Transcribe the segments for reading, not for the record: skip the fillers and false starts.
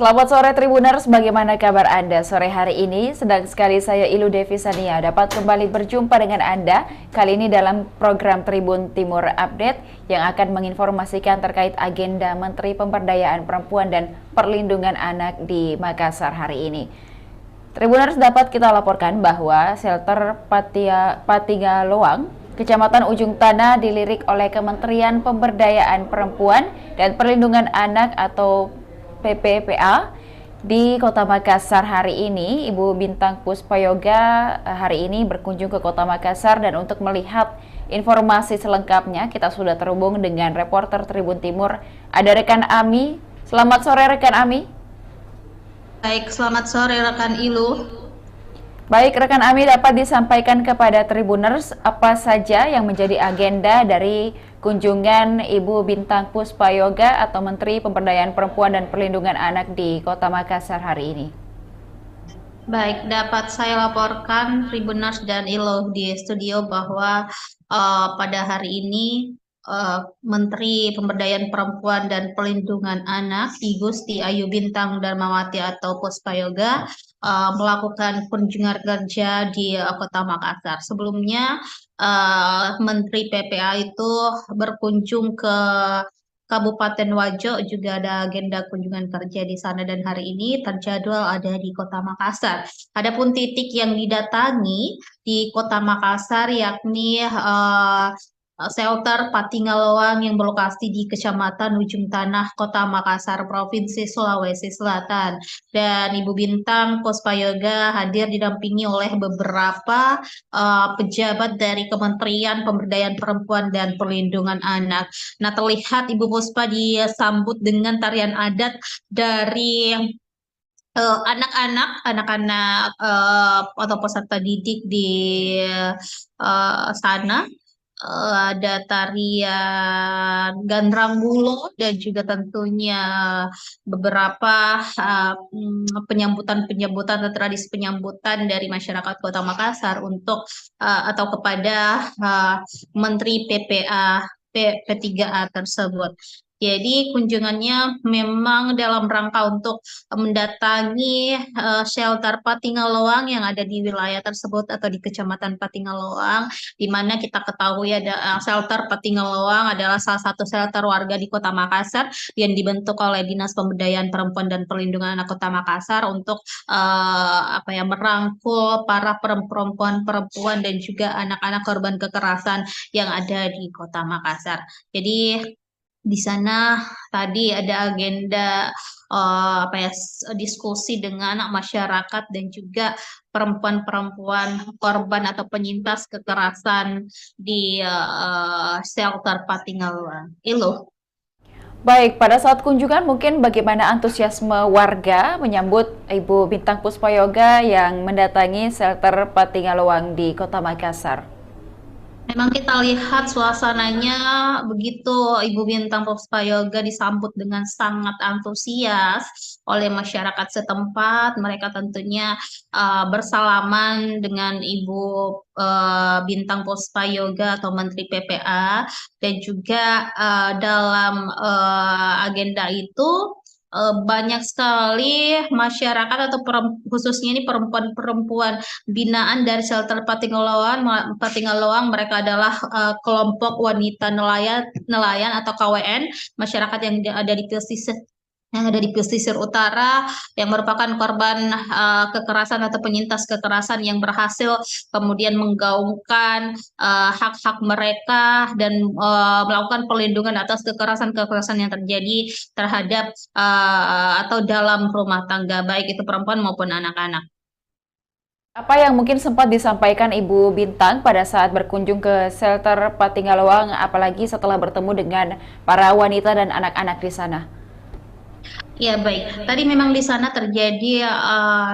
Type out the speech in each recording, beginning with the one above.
Selamat sore Tribuners, bagaimana kabar Anda sore hari ini? Sedang sekali saya Ilu Devisania dapat kembali berjumpa dengan Anda kali ini dalam program Tribun Timur Update yang akan menginformasikan terkait agenda Menteri Pemberdayaan Perempuan dan Perlindungan Anak di Makassar hari ini. Tribuners, dapat kita laporkan bahwa shelter Patingaloang, Kecamatan Ujung Tanah dilirik oleh Kementerian Pemberdayaan Perempuan dan Perlindungan Anak atau PPPA di Kota Makassar hari ini. Ibu Bintang Puspayoga hari ini berkunjung ke Kota Makassar, dan untuk melihat informasi selengkapnya kita sudah terhubung dengan reporter Tribun Timur, ada rekan Ami. Selamat sore rekan Ami. Baik, selamat sore rekan Ilu. Baik, rekan Ami, dapat disampaikan kepada Tribuners apa saja yang menjadi agenda dari kunjungan Ibu Bintang Puspayoga atau Menteri Pemberdayaan Perempuan dan Perlindungan Anak di Kota Makassar hari ini? Baik, dapat saya laporkan Tribuners dan Ilu di studio bahwa pada hari ini Menteri Pemberdayaan Perempuan dan Perlindungan Anak, I Gusti Ayu Bintang Darmawati atau Puspayoga melakukan kunjungan kerja di Kota Makassar. Sebelumnya Menteri PPA itu berkunjung ke Kabupaten Wajo, juga ada agenda kunjungan kerja di sana, dan hari ini terjadwal ada di Kota Makassar. Adapun titik yang didatangi di Kota Makassar yakni shelter Patingaloang yang berlokasi di Kecamatan Ujung Tanah, Kota Makassar, Provinsi Sulawesi Selatan. Dan Ibu Bintang Puspayoga hadir didampingi oleh beberapa pejabat dari Kementerian Pemberdayaan Perempuan dan Perlindungan Anak. Nah, terlihat Ibu Puspa disambut dengan tarian adat dari anak-anak atau peserta didik di sana. Ada tarian Gandrang dan juga tentunya beberapa penyambutan atau tradisi penyambutan dari masyarakat Kota Makassar untuk atau kepada Menteri PPA P3A tersebut. Jadi kunjungannya memang dalam rangka untuk mendatangi shelter Patingaloang yang ada di wilayah tersebut atau di Kecamatan Patingaloang, di mana kita ketahui ada shelter Patingaloang adalah salah satu shelter warga di Kota Makassar yang dibentuk oleh Dinas Pemberdayaan Perempuan dan Perlindungan Anak Kota Makassar untuk merangkul para perempuan-perempuan dan juga anak-anak korban kekerasan yang ada di Kota Makassar. Jadi di sana tadi ada agenda diskusi dengan masyarakat dan juga perempuan-perempuan korban atau penyintas kekerasan di shelter Patingaloang. Ilu. Baik, pada saat kunjungan mungkin bagaimana antusiasme warga menyambut Ibu Bintang Puspayoga yang mendatangi shelter Patingaloang di Kota Makassar? Memang kita lihat suasananya begitu Ibu Bintang Puspayoga disambut dengan sangat antusias oleh masyarakat setempat. Mereka tentunya bersalaman dengan Ibu Bintang Puspayoga atau Menteri PPA, dan juga dalam agenda itu banyak sekali masyarakat atau khususnya ini perempuan-perempuan binaan dari shelter Patingaloang. Mereka adalah kelompok wanita nelayan atau KWN, masyarakat yang ada di pesisir utara yang merupakan korban kekerasan atau penyintas kekerasan yang berhasil kemudian menggaungkan hak-hak mereka dan melakukan perlindungan atas kekerasan-kekerasan yang terjadi terhadap atau dalam rumah tangga, baik itu perempuan maupun anak-anak. Apa yang mungkin sempat disampaikan Ibu Bintang pada saat berkunjung ke shelter Patingaloang, apalagi setelah bertemu dengan para wanita dan anak-anak di sana? Ya, baik. Tadi memang di sana terjadi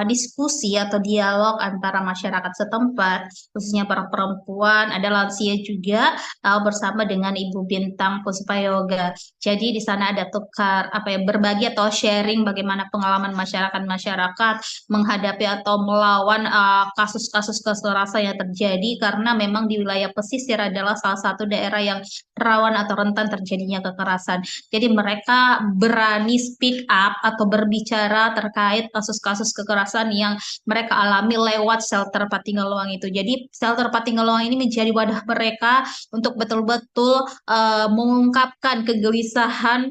diskusi atau dialog antara masyarakat setempat, khususnya para perempuan, ada lansia juga, bersama dengan Ibu Bintang Puspayoga. Jadi di sana ada tukar berbagi atau sharing bagaimana pengalaman masyarakat menghadapi atau melawan kasus-kasus kekerasan yang terjadi, karena memang di wilayah pesisir adalah salah satu daerah yang rawan atau rentan terjadinya kekerasan. Jadi mereka berani speak up atau berbicara terkait kasus-kasus kekerasan yang mereka alami lewat shelter Patinggaluang itu. Jadi shelter Patinggaluang ini menjadi wadah mereka untuk betul-betul mengungkapkan kegelisahan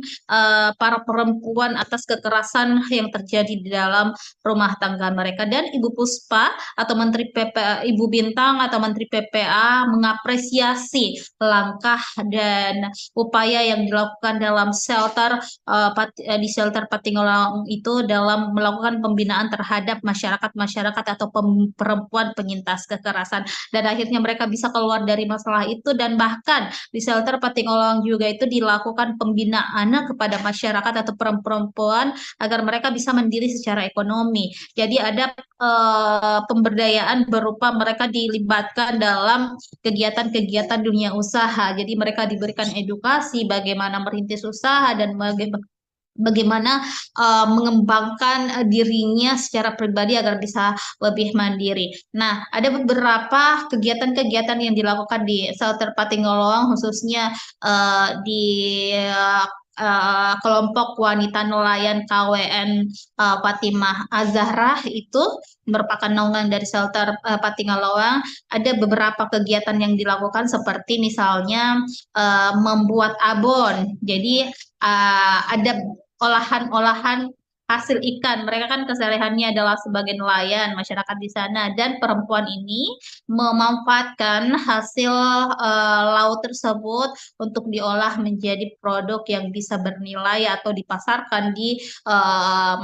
para perempuan atas kekerasan yang terjadi di dalam rumah tangga mereka. Dan Ibu Puspa atau Menteri PPA, Ibu Bintang atau Menteri PPA mengapresiasi langkah dan upaya yang dilakukan dalam shelter di shelter Patinggaluang itu dalam melakukan pembinaan terhadap masyarakat-masyarakat atau perempuan penyintas kekerasan, dan akhirnya mereka bisa keluar dari masalah itu. Dan bahkan di shelter Patinggaluang juga itu dilakukan pembinaan kepada masyarakat atau perempuan agar mereka bisa mandiri secara ekonomi. Jadi ada pemberdayaan berupa mereka dilibatkan dalam kegiatan-kegiatan dunia usaha. Jadi mereka diberikan edukasi bagaimana merintis usaha dan bagaimana mengembangkan dirinya secara pribadi agar bisa lebih mandiri. Nah, ada beberapa kegiatan-kegiatan yang dilakukan di shelter Patinggaluang, khususnya di kelompok wanita nelayan KWN Fatimah Azzahrah itu merupakan naungan dari shelter Patinggaluang. Ada beberapa kegiatan yang dilakukan seperti misalnya membuat abon. Jadi ada olahan-olahan hasil ikan. Mereka kan kesehariannya adalah sebagai nelayan, masyarakat di sana, dan perempuan ini memanfaatkan hasil laut tersebut untuk diolah menjadi produk yang bisa bernilai atau dipasarkan di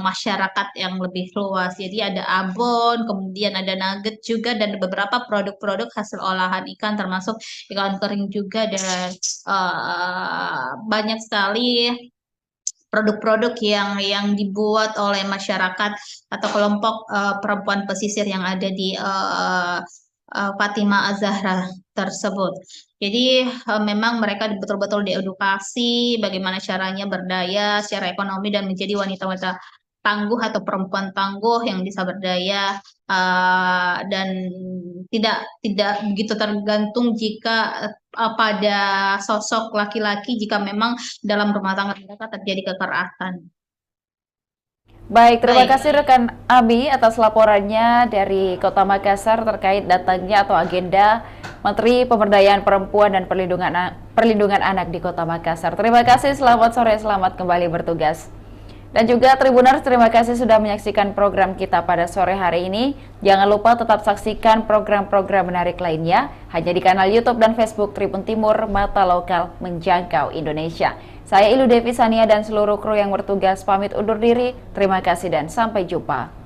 masyarakat yang lebih luas. Jadi ada abon, kemudian ada nugget juga, dan beberapa produk-produk hasil olahan ikan termasuk ikan kering juga, dan banyak sekali produk-produk yang dibuat oleh masyarakat atau kelompok perempuan pesisir yang ada di Fatimah Azzahrah tersebut. Jadi memang mereka betul-betul diedukasi bagaimana caranya berdaya secara ekonomi dan menjadi wanita-wanita tangguh atau perempuan tangguh yang bisa berdaya, dan tidak begitu tergantung jika pada sosok laki-laki jika memang dalam rumah tangga mereka terjadi kekerasan. Baik, terima Baik, kasih rekan Abi atas laporannya dari Kota Makassar terkait datangnya atau agenda Menteri Pemberdayaan Perempuan dan Perlindungan Anak di Kota Makassar. Terima kasih, selamat sore, selamat kembali bertugas. Dan juga Tribuners, terima kasih sudah menyaksikan program kita pada sore hari ini. Jangan lupa tetap saksikan program-program menarik lainnya hanya di kanal YouTube dan Facebook Tribun Timur, Mata Lokal Menjangkau Indonesia. Saya Ilu Devi Sania dan seluruh kru yang bertugas pamit undur diri. Terima kasih dan sampai jumpa.